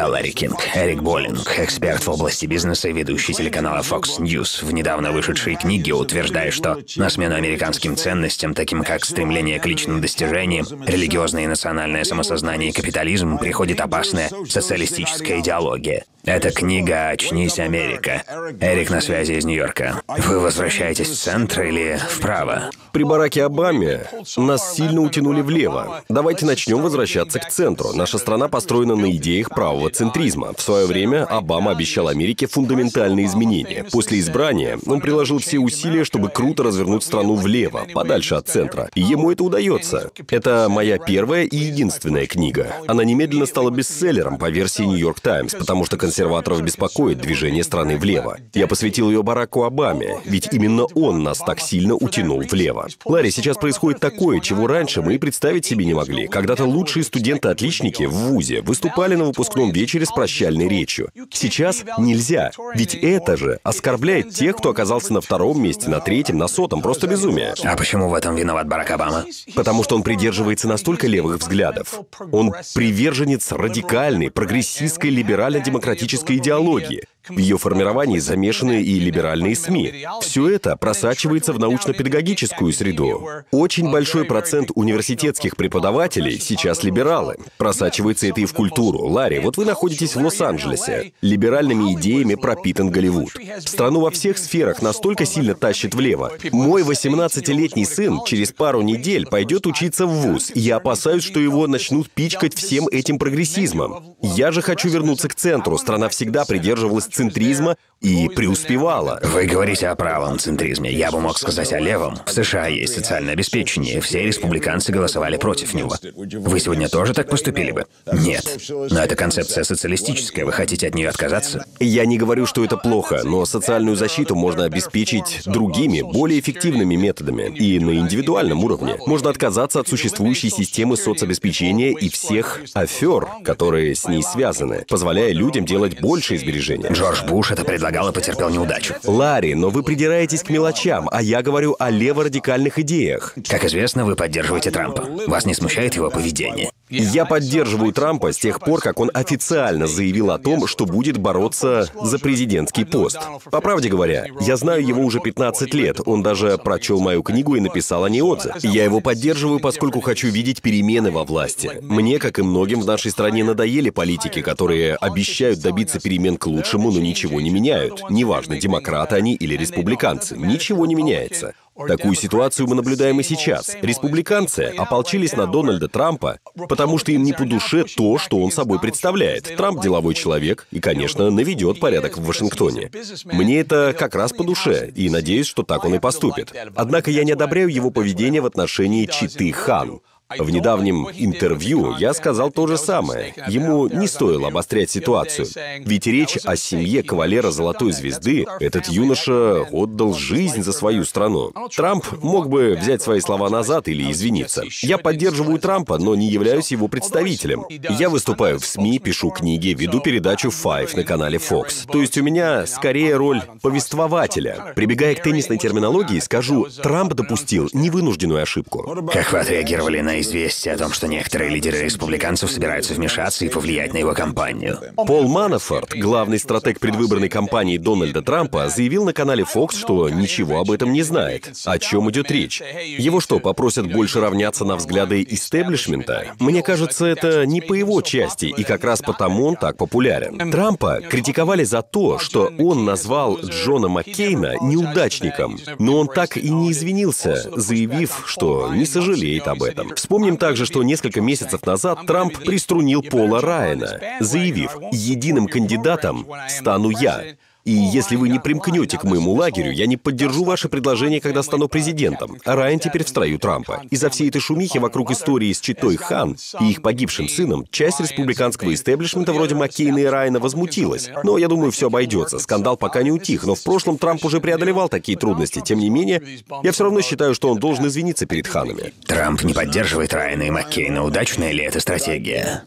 Я Ларри Кинг, Эрик Боллинг, эксперт в области бизнеса и ведущий телеканала Fox News, в недавно вышедшей книге утверждает, что на смену американским ценностям, таким как стремление к личным достижениям, религиозное и национальное самосознание и капитализм, приходит опасная социалистическая идеология. Это книга «Очнись, Америка». Эрик на связи из Нью-Йорка. Вы возвращаетесь в центр или вправо? При Бараке Обаме нас сильно утянули влево. Давайте начнем возвращаться к центру. Наша страна построена на идеях правого центризма. В свое время Обама обещал Америке фундаментальные изменения. После избрания он приложил все усилия, чтобы круто развернуть страну влево, подальше от центра. И ему это удается. Это моя первая и единственная книга. Она немедленно стала бестселлером по версии «Нью-Йорк Таймс», потому что консерваторов беспокоит движение страны влево. Я посвятил ее Бараку Обаме, ведь именно он нас так сильно утянул влево. Ларри, сейчас происходит такое, чего раньше мы и представить себе не могли. Когда-то лучшие студенты-отличники в ВУЗе выступали на выпускном вечере с прощальной речью. Сейчас нельзя, ведь это же оскорбляет тех, кто оказался на втором месте, на третьем, на сотом. Просто безумие. А почему в этом виноват Барак Обама? Потому что он придерживается настолько левых взглядов. Он приверженец радикальной, прогрессистской, либерально-демократической идеологии. В ее формировании замешаны и либеральные СМИ. Все это просачивается в научно-педагогическую среду. Очень большой процент университетских преподавателей сейчас либералы. Просачивается это и в культуру. Ларри, вот вы находитесь в Лос-Анджелесе. Либеральными идеями пропитан Голливуд. Страну во всех сферах настолько сильно тащит влево. Мой 18-летний сын через пару недель пойдет учиться в ВУЗ. Я опасаюсь, что его начнут пичкать всем этим прогрессизмом. Я же хочу вернуться к центру. Страна всегда придерживалась центризма и преуспевала. Вы говорите о правом центризме. Я бы мог сказать о левом. В США есть социальное обеспечение. Все республиканцы голосовали против него. Вы сегодня тоже так поступили бы? Нет. Но эта концепция социалистическая. Вы хотите от нее отказаться? Я не говорю, что это плохо, но социальную защиту можно обеспечить другими, более эффективными методами. И на индивидуальном уровне. Можно отказаться от существующей системы соцобеспечения и всех афер, которые с ней связаны, позволяя людям делать больше сбережения. Джордж Буш это предлагал и потерпел неудачу. Ларри, но вы придираетесь к мелочам, а я говорю о леворадикальных идеях. Как известно, вы поддерживаете Трампа. Вас не смущает его поведение? Я поддерживаю Трампа с тех пор, как он официально заявил о том, что будет бороться за президентский пост. По правде говоря, я знаю его уже 15 лет. Он даже прочел мою книгу и написал о ней отзыв. Я его поддерживаю, поскольку хочу видеть перемены во власти. Мне, как и многим в нашей стране, надоели политики, которые обещают добиться перемен к лучшему, но ничего не меняют. Неважно, демократы они или республиканцы. Ничего не меняется. Такую ситуацию мы наблюдаем и сейчас. Республиканцы ополчились на Дональда Трампа, потому что им не по душе то, что он собой представляет. Трамп деловой человек и, конечно, наведет порядок в Вашингтоне. Мне это как раз по душе, и надеюсь, что так он и поступит. Однако я не одобряю его поведение в отношении читы Хан. В недавнем интервью я сказал то же самое. Ему не стоило обострять ситуацию. Ведь речь о семье кавалера Золотой Звезды. Этот юноша отдал жизнь за свою страну. Трамп мог бы взять свои слова назад или извиниться. Я поддерживаю Трампа, но не являюсь его представителем. Я выступаю в СМИ, пишу книги, веду передачу Five на канале Fox. То есть у меня скорее роль повествователя. Прибегая к теннисной терминологии, скажу, Трамп допустил невынужденную ошибку. Как вы отреагировали на известие о том, что некоторые лидеры республиканцев собираются вмешаться и повлиять на его кампанию? Пол Манафорт, главный стратег предвыборной кампании Дональда Трампа, заявил на канале Fox, что ничего об этом не знает. О чем идет речь? Его что, попросят больше равняться на взгляды истеблишмента? Мне кажется, это не по его части, и как раз потому он так популярен. Трампа критиковали за то, что он назвал Джона Маккейна неудачником, но он так и не извинился, заявив, что не сожалеет об этом. Вспомним также, что несколько месяцев назад Трамп приструнил Пола Райана, заявив: «Единым кандидатом стану я. И если вы не примкнете к моему лагерю, я не поддержу ваше предложение, когда стану президентом». А Райан теперь в строю Трампа. Из-за всей этой шумихи вокруг истории с читой Хан и их погибшим сыном, часть республиканского истеблишмента вроде Маккейна и Райана возмутилась. Но я думаю, все обойдется. Скандал пока не утих, но в прошлом Трамп уже преодолевал такие трудности. Тем не менее, я все равно считаю, что он должен извиниться перед Ханами. Трамп не поддерживает Райана и Маккейна. Удачная ли эта стратегия?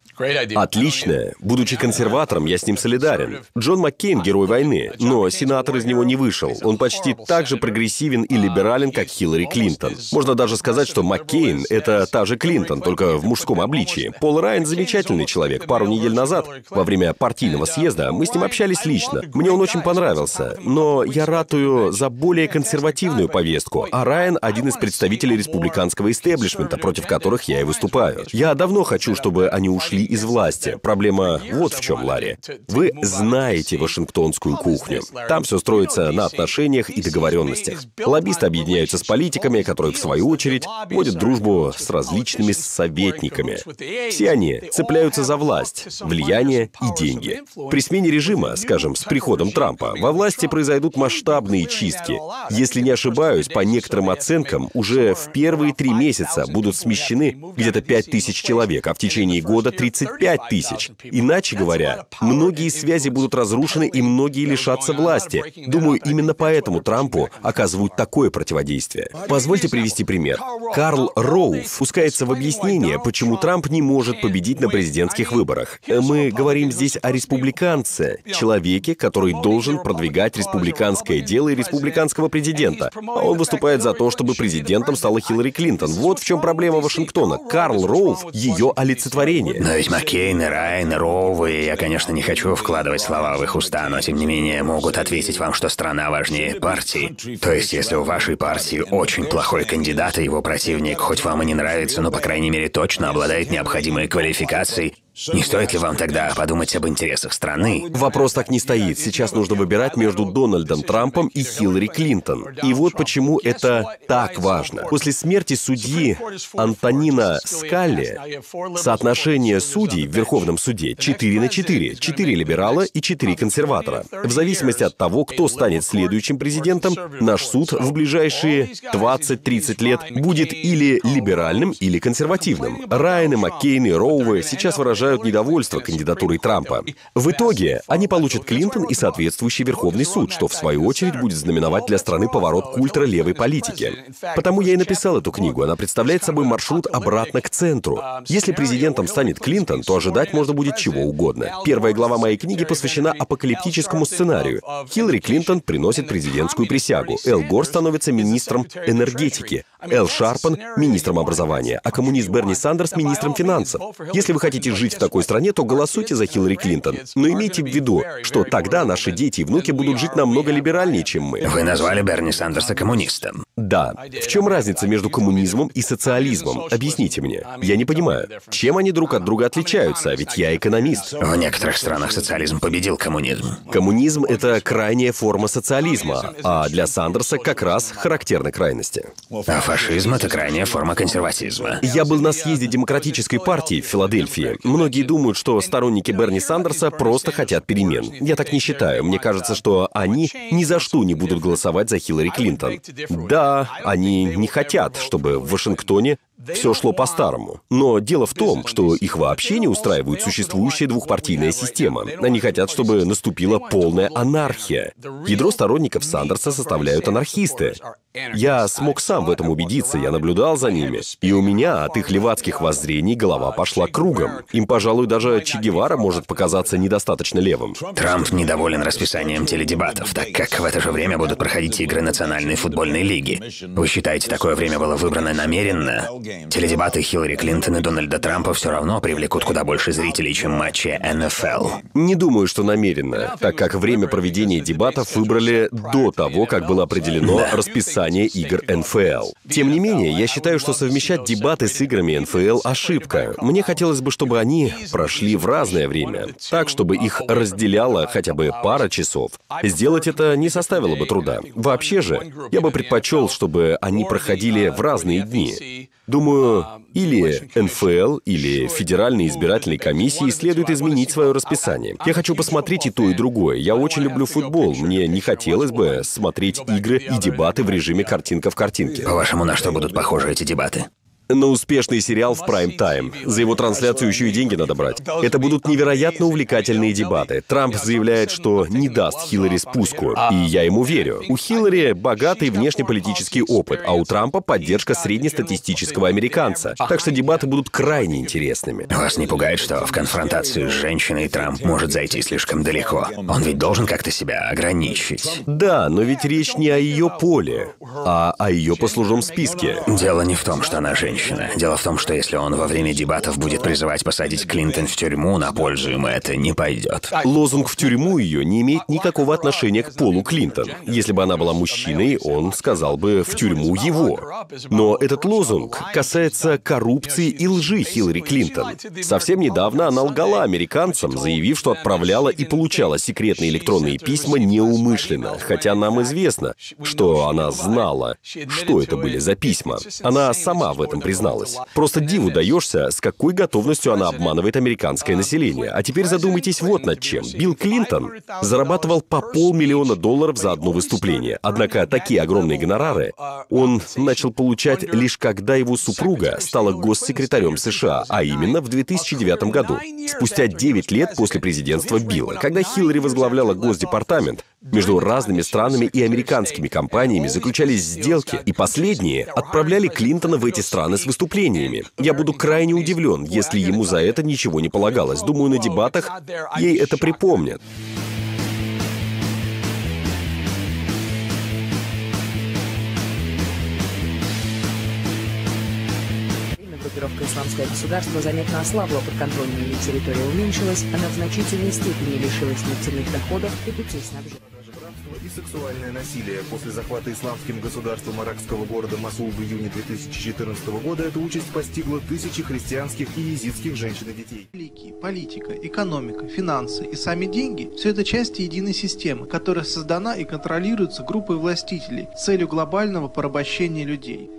Отлично. Будучи консерватором, я с ним солидарен. Джон Маккейн — герой войны. партии, но сенатор из него не вышел. Он почти так же прогрессивен и либерален, как Хиллари Клинтон. Можно даже сказать, что Маккейн — это та же Клинтон, только в мужском обличии. Пол Райан — замечательный человек. Пару недель назад, во время партийного съезда, мы с ним общались лично. Мне он очень понравился. Но я ратую за более консервативную повестку, а Райан — один из представителей республиканского истеблишмента, против которых я и выступаю. Я давно хочу, чтобы они ушли из власти. Проблема вот в чем, Ларри. Вы знаете вашингтонскую кухню. Там все строится на отношениях и договоренностях. Лоббисты объединяются с политиками, которые, в свою очередь, вводят дружбу с различными советниками. Все они цепляются за власть, влияние и деньги. При смене режима, скажем, с приходом Трампа, во власти произойдут масштабные чистки. Если не ошибаюсь, по некоторым оценкам, уже в первые 3 месяца будут смещены где-то 5000 человек, а в течение года 35 тысяч. Иначе говоря, многие связи будут разрушены и многие лишатся власти. Думаю, именно поэтому Трампу оказывают такое противодействие. Позвольте привести пример. Карл Роув пускается в объяснение, почему Трамп не может победить на президентских выборах. Мы говорим здесь о республиканце, человеке, который должен продвигать республиканское дело и республиканского президента. А он выступает за то, чтобы президентом стала Хиллари Клинтон. Вот в чем проблема Вашингтона. Карл Роув — ее олицетворение. Но ведь Маккейн, и Райан, и Роув, и я, конечно, не хочу вкладывать слова в их уста, но тем не менее могут ответить вам, что страна важнее партии. То есть, если у вашей партии очень плохой кандидат, и его противник хоть вам и не нравится, но, по крайней мере, точно обладает необходимой квалификацией, не стоит ли вам тогда подумать об интересах страны? Вопрос так не стоит. Сейчас нужно выбирать между Дональдом Трампом и Хиллари Клинтон. И вот почему это так важно. После смерти судьи Антонина Скалли соотношение судей в Верховном суде 4-4. 4 либерала и 4 консерватора. В зависимости от того, кто станет следующим президентом, наш суд в ближайшие 20-30 лет будет или либеральным, или консервативным. Райан, Маккейн и Роувы сейчас выражают недовольство кандидатурой Трампа. В итоге они получат Клинтон и соответствующий Верховный суд, что в свою очередь будет знаменовать для страны поворот к ультралевой политике. Потому я и написал эту книгу. Она представляет собой маршрут обратно к центру. Если президентом станет Клинтон, то ожидать можно будет чего угодно. Первая глава моей книги посвящена апокалиптическому сценарию. Хиллари Клинтон приносит президентскую присягу. Эл Гор становится министром энергетики. Эл Шарпен — министром образования, а коммунист Берни Сандерс — министром финансов. Если вы хотите жить в такой стране, то голосуйте за Хиллари Клинтон. Но имейте в виду, что тогда наши дети и внуки будут жить намного либеральнее, чем мы. Вы назвали Берни Сандерса коммунистом. Да. В чем разница между коммунизмом и социализмом? Объясните мне. Я не понимаю, чем они друг от друга отличаются, а ведь я экономист. В некоторых странах социализм победил коммунизм. Коммунизм — это крайняя форма социализма, а для Сандерса как раз характерны крайности. А фашизм — это крайняя форма консерватизма. Я был на съезде Демократической партии в Филадельфии. Многие думают, что сторонники Берни Сандерса просто хотят перемен. Я так не считаю. Мне кажется, что они ни за что не будут голосовать за Хиллари Клинтон. Да, они не хотят, чтобы в Вашингтоне все шло по-старому. Но дело в том, что их вообще не устраивает существующая двухпартийная система. Они хотят, чтобы наступила полная анархия. Ядро сторонников Сандерса составляют анархисты. Я смог сам в этом убедиться, я наблюдал за ними. И у меня от их левацких воззрений голова пошла кругом. Им, пожалуй, даже Че Гевара может показаться недостаточно левым. Трамп недоволен расписанием теледебатов, так как в это же время будут проходить игры Национальной футбольной лиги. Вы считаете, такое время было выбрано намеренно? Теледебаты Хиллари Клинтон и Дональда Трампа все равно привлекут куда больше зрителей, чем матчи НФЛ. Не думаю, что намеренно, так как время проведения дебатов выбрали до того, как было определено расписание игр НФЛ. Тем не менее, я считаю, что совмещать дебаты с играми НФЛ — ошибка. Мне хотелось бы, чтобы они прошли в разное время, так, чтобы их разделяло хотя бы пара часов. Сделать это не составило бы труда. Вообще же, я бы предпочел, чтобы они проходили в разные дни. Думаю, или НФЛ, или Федеральной избирательной комиссии следует изменить свое расписание. Я хочу посмотреть и то, и другое. Я очень люблю футбол. Мне не хотелось бы смотреть игры и дебаты в режиме картинка в картинке. По-вашему, на что будут похожи эти дебаты? на успешный сериал в прайм-тайм. За его трансляцию еще и деньги надо брать. Это будут невероятно увлекательные дебаты. Трамп заявляет, что не даст Хиллари спуску, и я ему верю. У Хиллари богатый внешнеполитический опыт, а у Трампа поддержка среднестатистического американца. Так что дебаты будут крайне интересными. Вас не пугает, что в конфронтации с женщиной Трамп может зайти слишком далеко? Он ведь должен как-то себя ограничить. Да, но ведь речь не о ее поле, а о ее послужном списке. Дело не в том, что она женщина. Дело в том, что если он во время дебатов будет призывать посадить Клинтон в тюрьму, на пользу ему это не пойдет. Лозунг «в тюрьму» ее не имеет никакого отношения к полу Клинтон. Если бы она была мужчиной, он сказал бы «в тюрьму его». Но этот лозунг касается коррупции и лжи Хиллари Клинтон. Совсем недавно она лгала американцам, заявив, что отправляла и получала секретные электронные письма неумышленно, хотя нам известно, что она знала, что это были за письма. Она сама в этом призналась. Просто диву даешься, с какой готовностью она обманывает американское население. А теперь задумайтесь вот над чем. Билл Клинтон зарабатывал по $500 000 за одно выступление. Однако такие огромные гонорары он начал получать лишь когда его супруга стала госсекретарем США, а именно в 2009 году, спустя 9 лет после президентства Билла. Когда Хиллари возглавляла Госдепартамент, между разными странами и американскими компаниями заключались сделки, и последние отправляли Клинтона в эти страны с выступлениями. Я буду крайне удивлен, если ему за это ничего не полагалось. Думаю, на дебатах ей это припомнят. Группировка «Исламское государство» заметно ослабла, подконтрольная ей территория уменьшилась, она в значительной степени лишилась нефтяных доходов и путей снабжения. И сексуальное насилие. После захвата исламским государством иракского города Мосул в июне 2014 года эта участь постигла тысячи христианских и езидских женщин и детей. Политика, экономика, финансы и сами деньги – все это части единой системы, которая создана и контролируется группой властителей с целью глобального порабощения людей.